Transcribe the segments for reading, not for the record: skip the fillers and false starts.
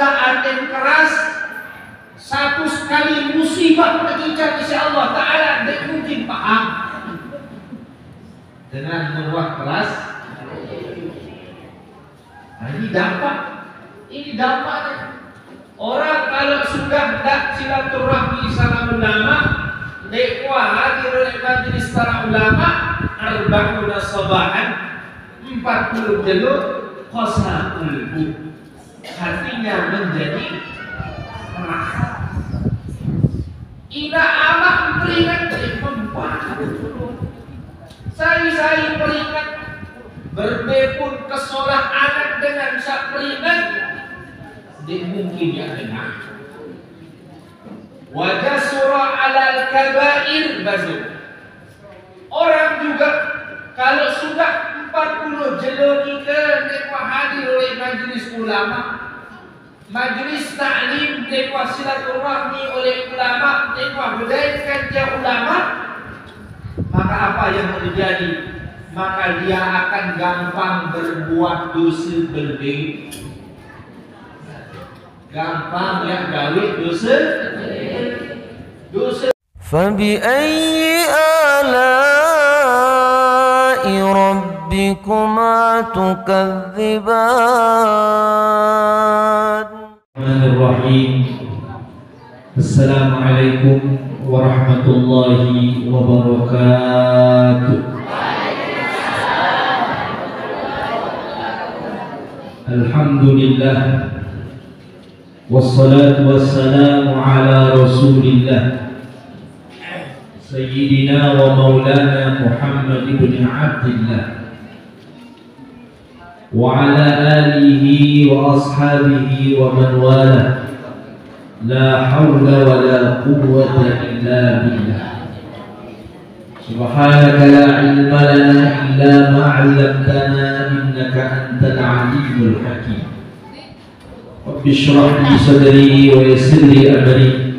godaan yang keras, satu sekali musibah kekican insya Allah Ta'ala tidak mungkin paham dengan meruah keras. Nah, ini dampaknya. Orang kalau sudah tidak silaturahmi sama ulama, dekwa hadir oleh majelis para ulama, arba'una sabahan, 40 jelur, qasa qulbu, hatinya menjadi keras. Ina amat peringat saya peringat berbepun kesolah anak dengan sak peringat di mungkin ya dengar wajah surah alal kabair bazu. Orang juga kalau sudah 40 jelonikan dekwa hadir oleh majelis ulama, majelis ta'lim, dekwa silaturahmi oleh ulama, dekwa bedaikan dia ulama, maka apa yang terjadi? Maka dia akan gampang berbuat dosa berbeda. Gampang ya gawe dosa. فبأي آلاء ربكما تكذبان. Bismillahirrahmanirrahim. Assalamualaikum warahmatullahi wabarakatuh. Alhamdulillah wassalatu wassalamu ala rasulillah Sayyidina wa maulana Muhammad ibn Abdillah wa ala alihi wa ashabihi wa man wala. La hawla wa la quwwata illa billah. Subhanaka la ilma lana illa ma 'allamtana innaka antal alimul hakim. Rabbi shrah li sadri wa yassir li amri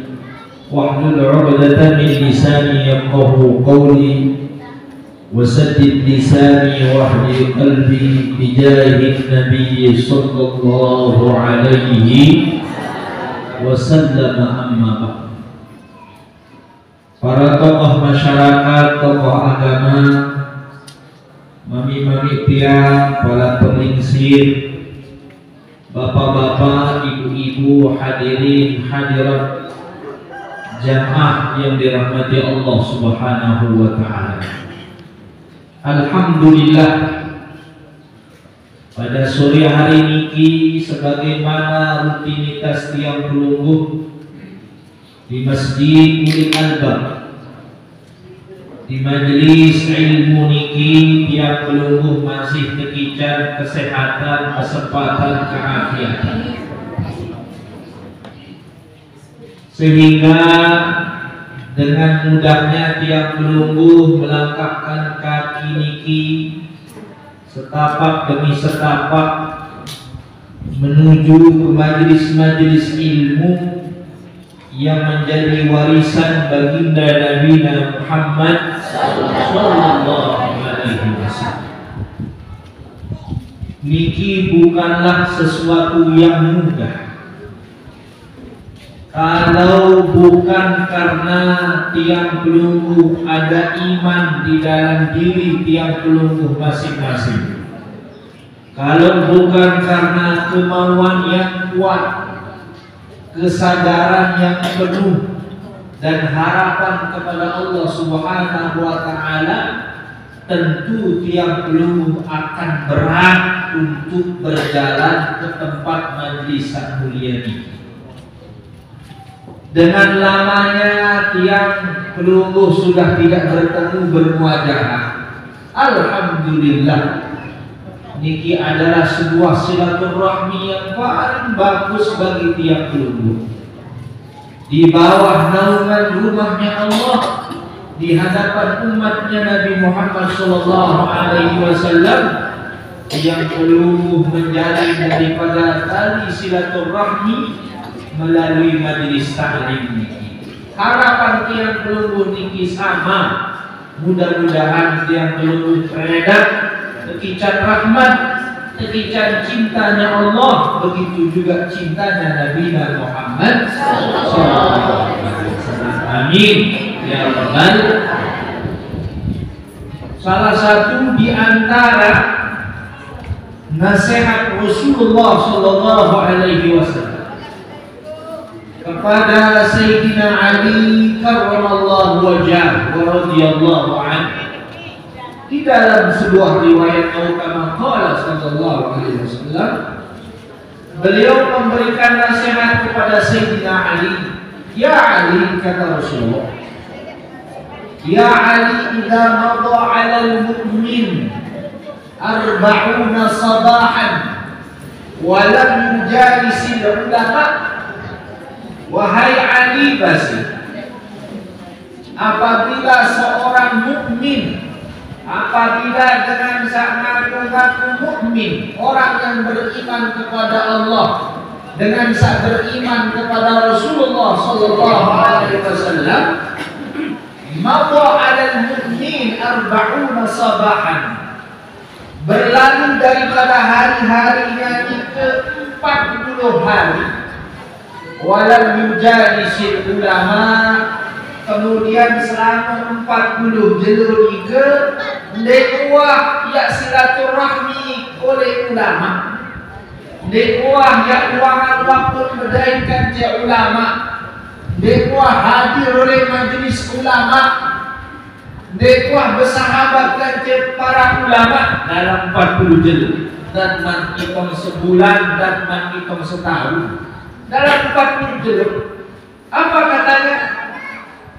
wahlul 'uqdatam min lisani yafqahu qawli wasaddid lisani wahdi qalbi bijahi nabiy sallallahu alaihi wasallam. Amma ba'd. Para tokoh masyarakat, tokoh agama, mami-mami tiang, para pengingsir, bapak-bapak, ibu-ibu, hadirin, hadirat, jamaah yang dirahmati Allah Subhanahu wa ta'ala. Alhamdulillah, pada sore hari ini sebagaimana rutinitas tiang pelungguh di Masjid Ulil Albab, di majelis ilmu niki tiang pelungguh masih kekican kesehatan, kesempatan, keafiatan, sehingga dengan mudahnya tiang pelungguh melangkahkan kaki niki setapak demi setapak menuju ke majelis-majelis ilmu yang menjadi warisan baginda Nabi Muhammad sallallahu alaihi wasallam. Niki bukanlah sesuatu yang mudah. Kalau bukan karena tiang pelungguh ada iman di dalam diri tiang pelungguh masing-masing, kalau bukan karena kemauan yang kuat, kesadaran yang penuh, dan harapan kepada Allah Subhanahu wa ta'ala, tentu tiang pelungguh akan berat untuk berjalan ke tempat majelis mulia ini. Dengan lamanya tiang pelungguh sudah tidak bertemu bermuajahah, alhamdulillah, niki adalah sebuah silaturahmi yang paling bagus bagi tiang pelungguh. Di bawah naungan rumahnya Allah, di hadapan umatnya Nabi Muhammad sallallahu alaihi wasallam, tiang pelungguh menjalin daripada tali silaturahmi melalui majelis ta'lim niki. Harapan tiang pelungguh niki sama, mudah-mudahan tiang pelungguh beredar kekican rahmat Demikian cintanya Allah, begitu juga cintanya Nabi Muhammad SAW. Amin ya rabbal. Salah satu di antara nasihat Rasulullah Sallallahu Alaihi Wasallam kepada Sayyidina Ali karramallahu wajhahu wa radhiyallahu anhu, di dalam sebuah riwayat kama qala sallallahu alaihi wasallam, beliau memberikan nasihat kepada Sayyidina Ali. Ya Ali, kata Rasulullah, ya Ali, idza madha 'ala al-mu'min 40 sabahan wa lam yujalis al-ulama. Wahai Ali Basir, apabila seorang mukmin, apabila dengan mengaku mukmin, orang yang beriman kepada Allah, dengan beriman kepada Rasulullah Sallallahu Alaihi Wasallam, madha 'ala al-mu'min 40 sabahan, berlalu daripada hari-harinya ke 40 hari, walam yujalisil ulama, kemudian selama 40 jelur ke dakwah ya silaturahmi oleh ulama, dakwah ya luangan waktu berdaikan ke ulama, dakwah hadir oleh majelis ulama, dakwah bersahabat ke para ulama dalam 40 jelur, dan man ikom sebulan dan man ikom setahun, dalam 40 jelur. Apa katanya?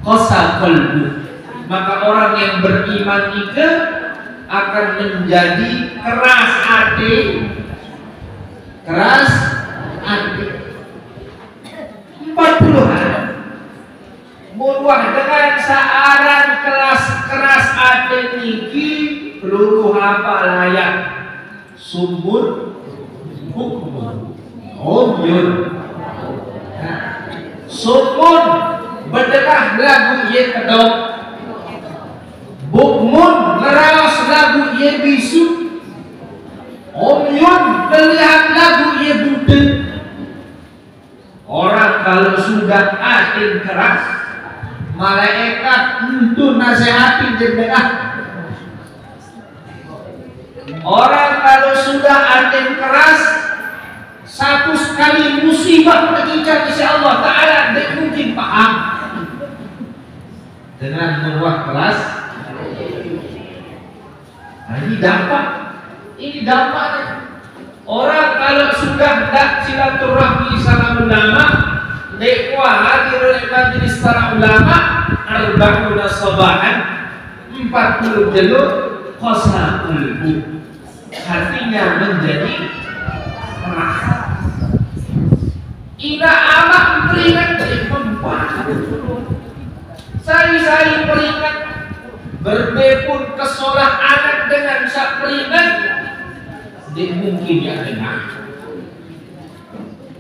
Qasa qalbu, maka orang yang beriman itu akan menjadi keras hati, keras hati. 40 hari murwah dengan searan keras hati niki peluru apa layak sumur hukum umyun. Sumur berdengar lagu ye kedok, bukmun ngerawas lagu ye bisu, umyun melihat lagu ye buta. Orang kalau sudah hati keras, malaikat untuk nasihatin jenderal. Orang kalau sudah hati keras, satu sekali musibah ketika insya Allah Ta'ala tidak mungkin paham dengan meruah keras. Nah, ini dampaknya. Orang kalau sudah tidak silaturahmi sama ulama, dakwah hadir oleh majelis para ulama, 40 sabahan, 40 jelur, qasa qalbu, hatinya menjadi keras. Ina amat peringat membuat saya peringat berbepun kesolah anak dengan sak peringat dia mungkin ya dengar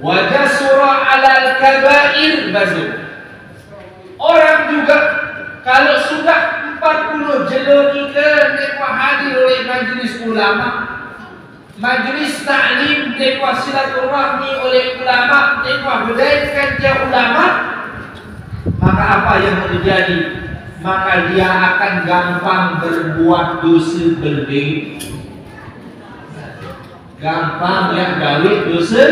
wajah surah alal kabair bazul. Orang juga kalau sudah 40 jelur ke dakwah hadir oleh majelis ulama, majelis ta'lim, dakwah silaturahmi oleh ulama, dakwah berdaikan ke ulama, maka apa yang terjadi? Maka dia akan gampang berbuat dosa berbeda. Gampang ya gawe dosa.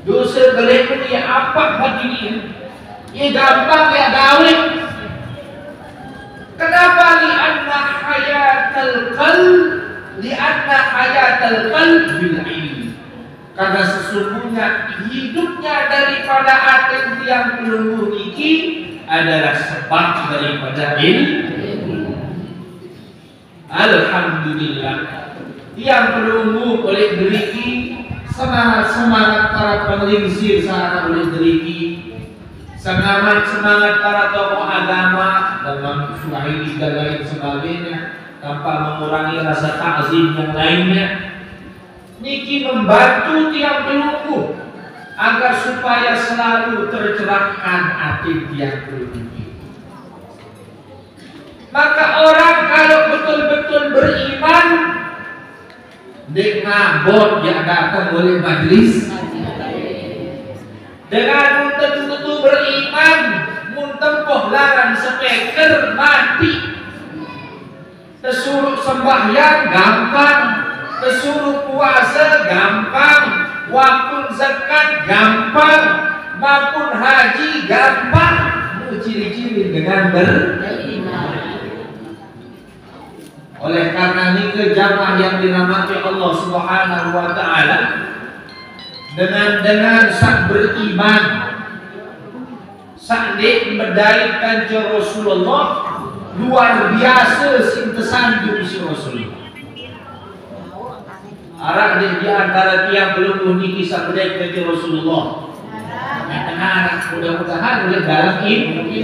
Dosa berbeda ya apa begini? Ya gampang ya gawe. Kenapa? Li'anna hayatal qalb, li'anna hayatal qalb bil ilm. Karena sesungguhnya hidupnya daripada hati yang peluru iki adalah sebab daripada ilmu. Alhamdulillah, yang peluru oleh deriki, semangat para penglingsir sana oleh deriki, semangat para tokoh agama dalam Swahili dan lain sebagainya, tanpa mengurangi rasa takzim yang lainnya. Niki membantu tiap peluru agar supaya selalu tercerahkan hati tiap peluru. Maka orang kalau betul-betul beriman, Dek ngabot yang datang oleh majlis. Dengan tentu beriman, muntempoh laran sepeker mati. Kesuruh sembahyang gampang, kesuruh puasa gampang, waktu zakat gampang, maupun haji gampang. Ciri-ciri dengan beriman. Oleh karena ini jamaah yang dirahmati Allah Subhanahu wa taala, dengan sak beriman, sak dek medai kanjeng Rasulullah luar biasa sintesan si Rasulullah. Arah di antara tiang belum niki sak bedai kanjeng Rasulullah. Anak mudah-mudahan oleh dalam ini.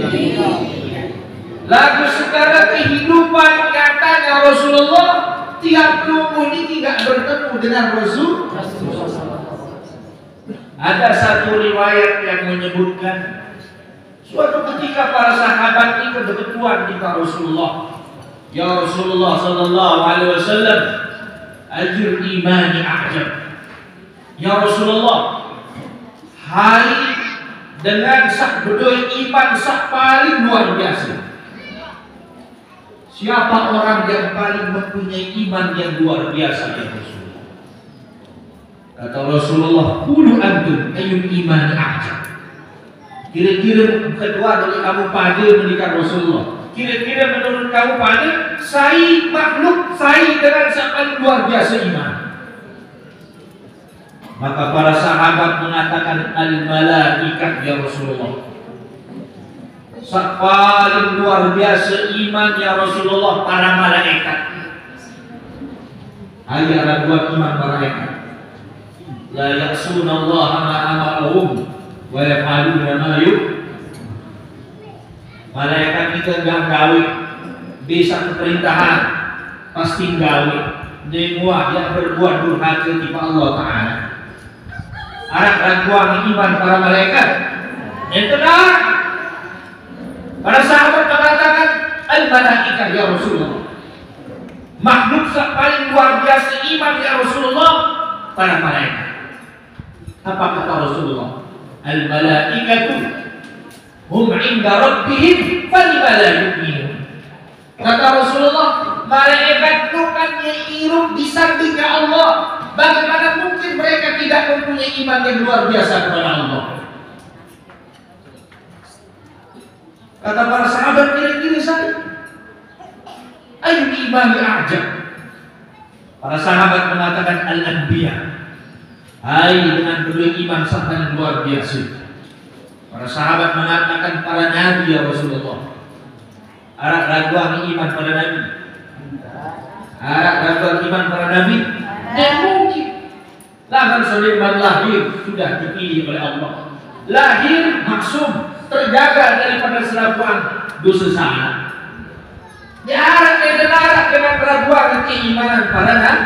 Lagu sekarang kehidupan katanya Rasulullah tiap lumpuh ini tidak bertemu dengan Rasul. Ada satu riwayat yang menyebutkan suatu ketika para sahabat ini berketuan di Rasulullah. Ya Rasulullah sallallahu alaihi wasallam, ajur imani a'jab. Ya Rasulullah, hai dengan sak bedoi iman sak paling luar biasa. Siapa orang yang paling mempunyai iman yang luar biasa ya Rasulullah? Kata Rasulullah, kulu antum ayun iman a'jab. Kira-kira kedua dari kamu pada mendikan Rasulullah. Kira-kira menurut kamu pada saya makhluk saya dengan sak paling luar biasa iman. Maka para sahabat mengatakan al-malaikat ya Rasulullah. Sak paling luar biasa iman ya Rasulullah para malaikat. Ada dua iman malaikat. La ya'suna Allah ma amarahum wa yaf'aluna ma Malaikat itu enggak gawe bisa pemerintahan pasti gawe. Semua yang berbuat durhaka kepada Allah Taala. Anak raguan iman para malaikat. Yang benar. Para sahabat mengatakan al-malaikat ya Rasulullah. Makhluk paling luar biasa iman ya Rasulullah para malaikat. Apa kata Rasulullah? Al-malaikatu hum 'inda rabbihim falima la yu'minun. Kata Rasulullah, malaikat itu kan hidup di sampingnya Allah. Bagaimana mungkin mereka tidak mempunyai iman yang luar biasa kepada Allah? Kata para sahabat, kira-kira saya ayu iman a'jab. Para sahabat mengatakan al-anbiya. Hai dengan kedua iman sangat luar biasa. Para sahabat mengatakan para nabi ya Rasulullah. Arak raguan iman pada nabi. Arak raguan iman para nabi. Dan mungkin lahir Sulaiman lahir sudah dipilih oleh Allah. Lahir maksum, terjaga daripada serabuan dosa salah. Diharap dengan keraguan keimanan para nabi.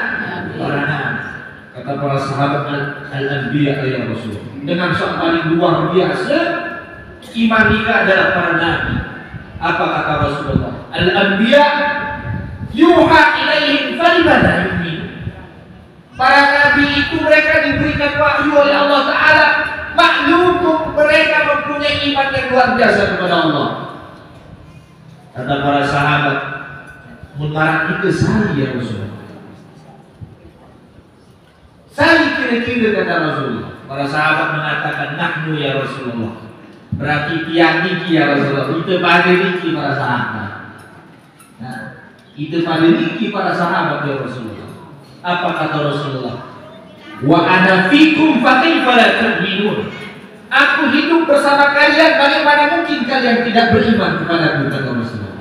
Kata para sahabat al-anbiya ya Rasul. Dengan soal paling luar biasa iman kita adalah para nabi. Apa kata Rasulullah? Al-anbiya yuha ilaihim falima la yu'minun. Para nabi itu mereka diberikan wahyu oleh Allah Ta'ala. Maklum mereka mempunyai iman yang luar biasa kepada Allah. Kata para sahabat, mengarah itu saya ya Rasulullah. Saya kira-kira kata Rasulullah. Para sahabat mengatakan nahnu ya Rasulullah. Berarti tiang niki ya Rasulullah. Itu pada niki para sahabat. Nah, itu pada niki para sahabat ya Rasulullah. Apa kata Rasulullah? Wa ana fikum fa kaifa la tu'minun. Aku hidup bersama kalian, bagaimana mungkin kalian tidak beriman kepadaku, kata Rasulullah.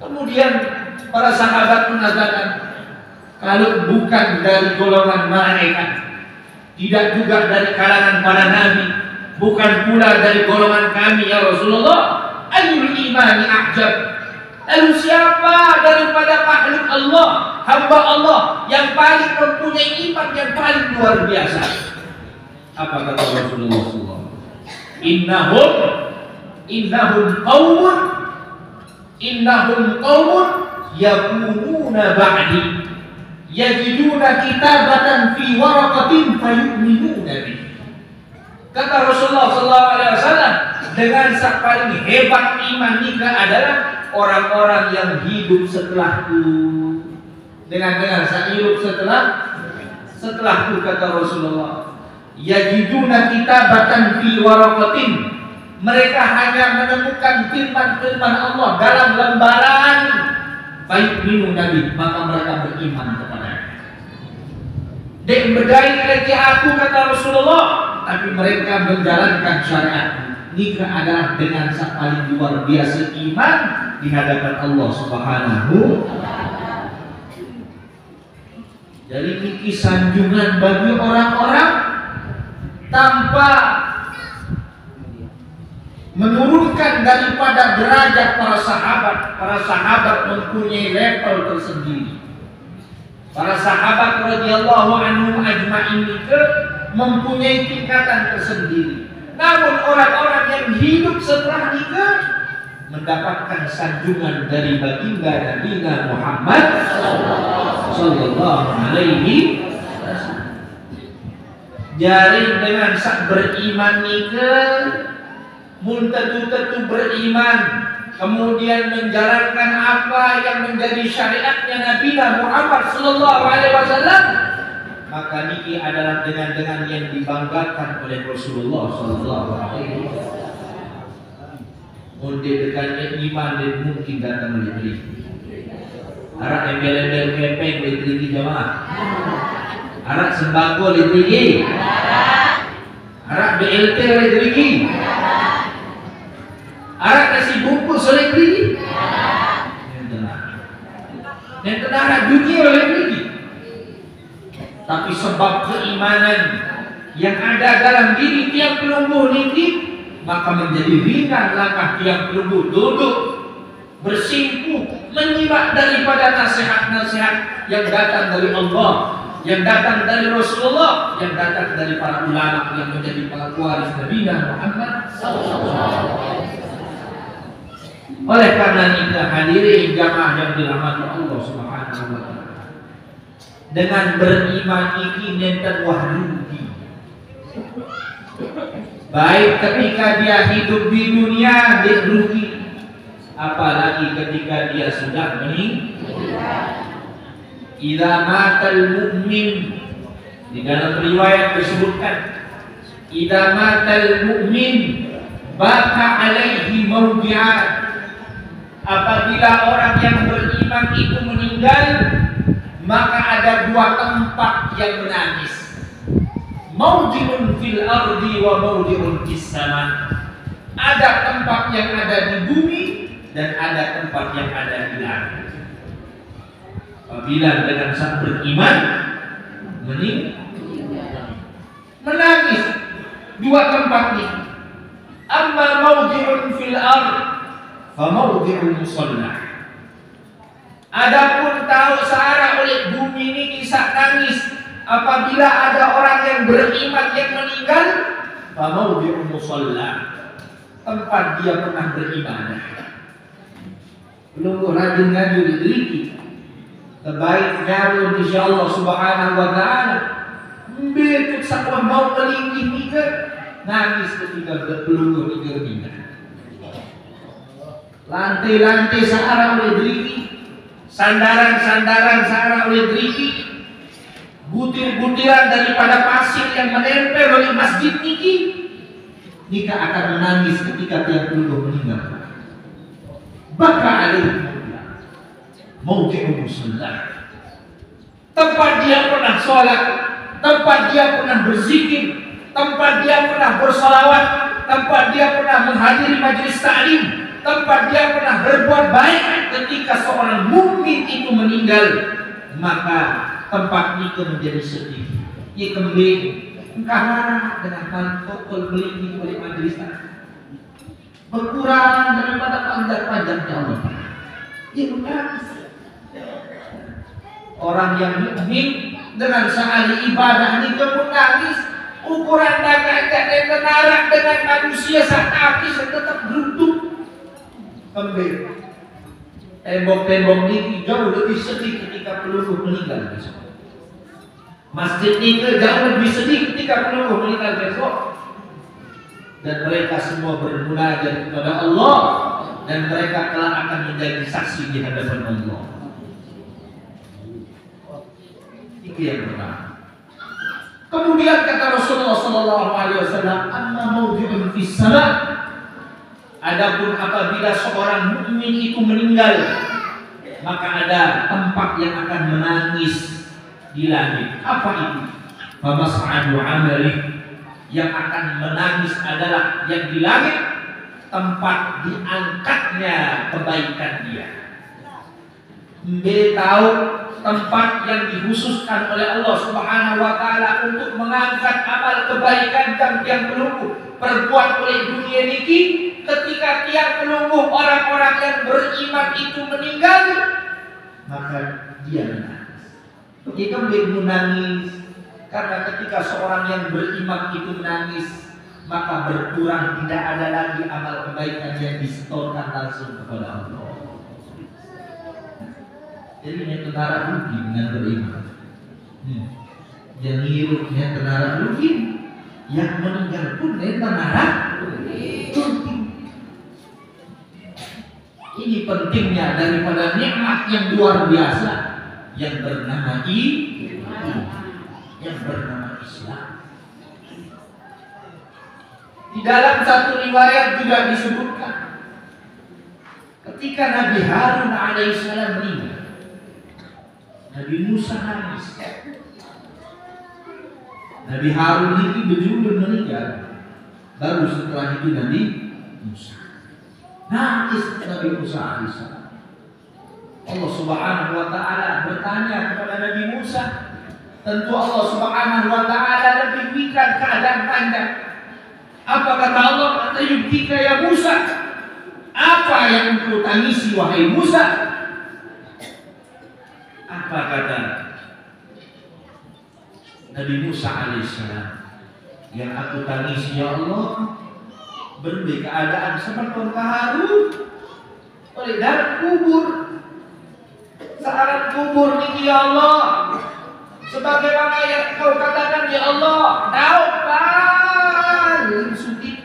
Kemudian para sahabat mengatakan, kalau bukan dari golongan malaikat, tidak juga dari kalangan para nabi, bukan pula dari golongan kami ya Rasulullah, ayyul imani a'jab. Lalu siapa daripada makhluk Allah, hamba Allah yang paling mempunyai iman yang paling luar biasa? Apa kata Rasulullah SAW? Innahum qaumun yakununa ba'di yajiduna kitabatan fi waraqatin fayu'minuna bih. Kata Rasulullah SAW, dengan yang paling hebat iman nikah adalah orang-orang yang hidup setelahku. Dengan hidup setelahku, kata Rasulullah. Yajiduna kitabatan fi waraqatin. Mereka hanya menemukan firman-firman Allah dalam lembaran. Fayu'minu nabi, maka mereka beriman kepadanya. Dek berdaya kerja aku, kata Rasulullah, tapi mereka menjalankan syariat. Nikah adalah dengan yang paling luar biasa iman di hadapan Allah Subhanahu. Jadi ini sanjungan bagi orang-orang tanpa menurunkan daripada derajat para sahabat. Para sahabat mempunyai level tersendiri. Para sahabat radhiyallahu anhum ajma'in mempunyai tingkatan tersendiri. Namun orang-orang yang hidup setelah nikah mendapatkan sanjungan dari baginda Nabi Muhammad sallallahu alaihi wasallam. Jaring dengan sak beriman nikah, mun tentu beriman, kemudian menjalankan apa yang menjadi syariatnya Nabi Muhammad sallallahu alaihi wasallam, maka niki adalah dengan yang dibanggakan oleh Rasulullah sallallahu alaihi wasallam. Mundir dekatnya iman dan mungkin datang oleh diri. Arak embel-embel kepeng oleh diri jamaah. Arak sembako oleh diri. Arak BLT oleh diri. Arak nasi bungkus oleh diri. Yang tenang dunia oleh diri. Tapi sebab keimanan yang ada dalam diri tiap pelungguh ini, maka menjadi ringan langkah tiap pelungguh duduk bersimpuh menyimak daripada nasihat-nasihat yang datang dari Allah, yang datang dari Rasulullah, yang datang dari para ulama yang menjadi para waris Nabi Muhammad SAW. Oleh karena itu hadirin jamaah yang dirahmati Allah Subhanahu wa taala, dengan beriman ini nenten wahrugi. Baik ketika dia hidup di dunia dia rugi, apalagi ketika dia sudah meninggal. Idza matal mu'min, di dalam riwayat disebutkan, idza matal mu'min baka alaihi mawdi'at. Apabila orang yang beriman itu meninggal, maka ada dua tempat yang menangis. Mawdi'un fil ardi wa mawdi'un fis sama. Ada tempat yang ada di bumi dan ada tempat yang ada di langit. Apabila dengan sang beriman menangis dua tempat ini. Amma mawdi'un fil ardi fa mawdi'un musalla. Adapun tahu searah oleh bumi ini kisah nangis apabila ada orang yang beriman yang meninggal, fa mawdi'un musalla, tempat dia pernah beribadah. Belum rajin ngajur diri. Terbaik nyalur insyaallah subhanahu wa ta'ala. Betul sakwa mau melingkih nikah, nangis ketika berpeluh di germina. Lantai-lantai searah oleh diri, sandaran-sandaran searah oleh diri, butir-butiran daripada pasir yang menempel oleh masjid niki, nikah akan menangis ketika tiap peluh meninggal. Baka alaihi mawdi'un musalla, tempat dia pernah sholat, tempat dia pernah berzikir, tempat dia pernah bersolawat, tempat dia pernah menghadiri majelis ta'lim, tempat dia pernah berbuat baik. Ketika seorang mukmin itu meninggal, maka tempat itu menjadi sedih. Ia kembali engkau dengan protokol beli oleh majelis ta'lim berkurang daripada panjang-panjangnya Allah. Ia menangis. Orang yang mukmin dengan sehari ibadah ini menangis, ukuran dagang dan tenarak dengan manusia saat api tetap beruntung kembali. Tembok-tembok ini jauh lebih sedih ketika peluru meninggal besok. Masjid ini jauh lebih sedih ketika peluru meninggal besok. Dan mereka semua bermunajat kepada Allah, dan mereka kelak akan menjadi saksi di hadapan Allah. Itu yang pertama. Kemudian kata Rasulullah SAW, "Amma mawdi'un fis sama'." Adapun apabila seorang mukmin itu meninggal, maka ada tempat yang akan menangis di langit. Apa itu? Famas'adu amali. Yang akan menangis adalah yang di langit, tempat diangkatnya kebaikan dia. Dia tahu tempat yang dikhususkan oleh Allah Subhanahu wa taala untuk mengangkat amal kebaikan yang perlu perbuat oleh dunia ini. Ketika tiang pelungguh orang-orang yang beriman itu meninggal, maka dia menangis. Kita boleh menangis karena ketika seorang yang beriman itu menangis, maka berkurang, tidak ada lagi amal kebaikan yang disetorkan langsung kepada Allah. Jadi ini tentara rugi dengan beriman. Yang ngirupnya tentara rugi, yang meninggal pun tentara rugi. Ini pentingnya daripada nikmat yang luar biasa yang bernama yang bernama Islam. Di dalam satu riwayat juga disebutkan ketika Nabi Harun alaihissalam meninggal, Nabi Musa nangis. Nabi Harun itu belum meninggal, baru setelah itu Nabi Musa nangis. Nabi Musa alaihissalam, Allah Subhanahu wa taala bertanya kepada Nabi Musa. Tentu Allah Subhanahu wa taala lebih berikan keadaan panjang. Apa kata Allah? Kata yubtika ya Musa. Apa yang engkau tangisi wahai Musa? Apa kata Nabi Musa alaihissalam? Yang aku tangisi ya Allah, berbagai keadaan seperti Harun oleh dalam kubur. Saat kubur ini ya Allah, sebagaimana yang kau katakan ya Allah, paling sulit.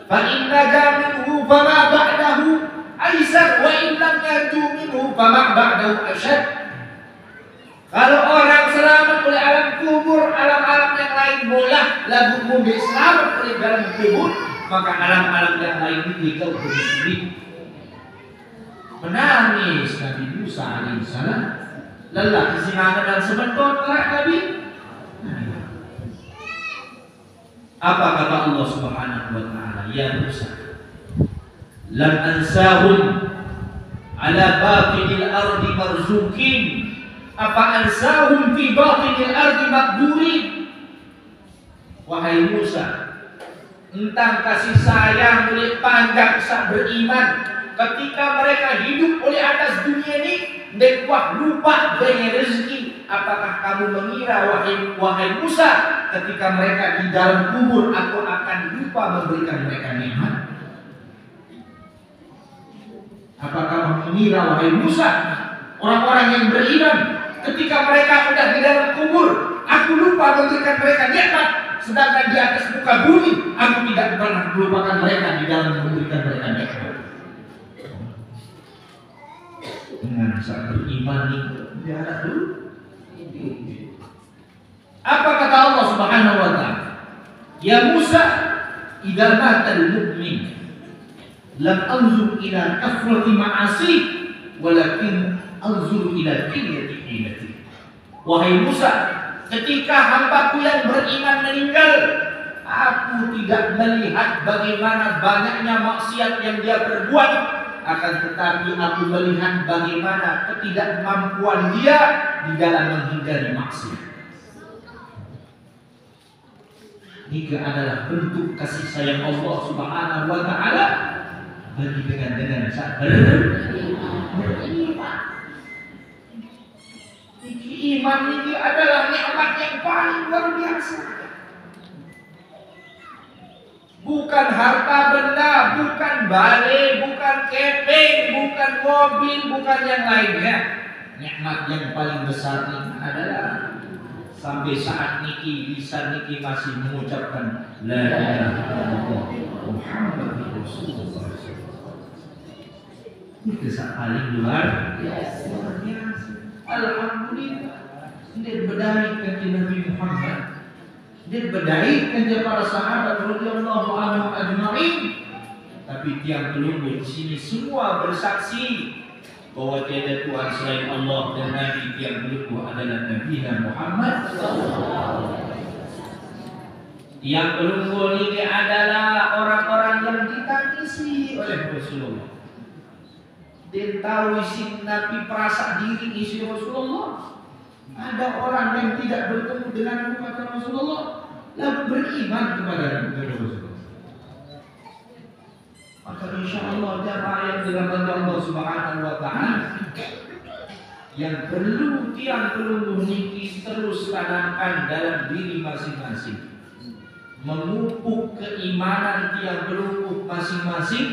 Fa inna minhu fama ba'dahu aisar wa in lam yanju minhu fama ba'dahu asyad. Kalau orang selamat oleh alam kubur, alam-alam yang lain bolah, lagu mobil selamat oleh dalam kubur, maka alam-alam yang lain itu jauh lebih sulit. Menangis Nabi Musa alaihissalam, lelah kesinangan dan sebentar kelak Nabi. Apa kata Allah Subhanahu wa taala? Ya Musa, lam ansahum ala batinil ardi marzukin, apa ansahum fi batinil ardi makdurin. Wahai Musa, entang kasih sayang oleh panjang sak beriman ketika mereka hidup oleh atas dunia ini, dekwah lupa dengan rezeki. Apakah kamu mengira wahai Musa, ketika mereka di dalam kubur aku akan lupa memberikan mereka nikmat? Apakah kamu mengira wahai Musa, orang-orang yang beriman ketika mereka sudah di dalam kubur aku lupa memberikan mereka nikmat, sedangkan di atas muka bumi aku tidak pernah melupakan mereka di dalam memberikan mereka nikmat? Dengan saat beriman biarlah dulu. Apa kata Allah Subhanahu wa taala? Ya Musa, idza mata al-mu'min lam anzur ila kafrati ma'asi walakin anzur ila qillati ilati. Wahai Musa, ketika hambaku yang beriman meninggal, aku tidak melihat bagaimana banyaknya maksiat yang dia perbuat, akan tetapi aku melihat bagaimana ketidakmampuan dia di dalam menghindari maksiat. Ini adalah bentuk kasih sayang Allah Subhanahu wa taala bagi dengan sabar beriman. Iman ini adalah nikmat yang paling luar biasa. bukan harta benda, bukan balai, bukan keping, bukan mobil, bukan yang lainnya. Nikmat yang paling besar ini adalah sampai saat niki lisan niki masih mengucapkan la ilaha illallah Muhammadur Rasulullah. Ini kisah paling luar biasa. Alhamdulillah. Dia bedai kanjeng Nabi Muhammad. Dia bedai kanjeng para sahabat radhiyallahu anhum ajma'in. Tapi tiang pelunggu di sini semua bersaksi bahwa tiada Tuhan selain Allah dan Nabi tiang pelunggu adalah Nabi Muhammad. Tiang pelunggu ini adalah orang-orang yang ditangisi oleh Rasulullah. Dia tahu isi Nabi perasa diri isi Rasulullah. Ada orang yang tidak bertemu dengan umat Rasulullah lalu beriman kepada Rasulullah. Maka insya Allah jamaah yang dirahmati Allah Subhanahu wa Ta'ala, yang perlu tiang pelunggu niki terus tanamkan dalam diri masing-masing, memupuk keimanan tiang pelunggu masing-masing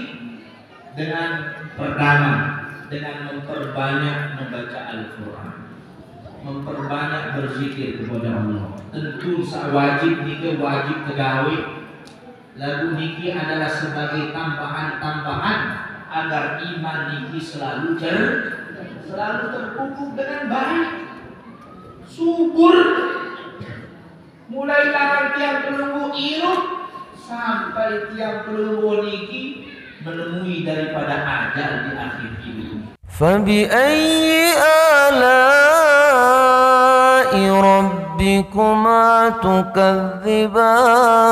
dengan pertama, dengan memperbanyak membaca Al-Quran, memperbanyak berzikir kepada Allah. Tentu wajib niki wajib tegawi. Lagu niki adalah sebagai tambahan-tambahan agar iman niki selalu terpupuk dengan baik, subur. Mulai tangan tiang pelunggu iruk sampai tiang pelunggu niki menemui daripada ajal di akhir hidup. فبأي آلاء ربكما تكذبان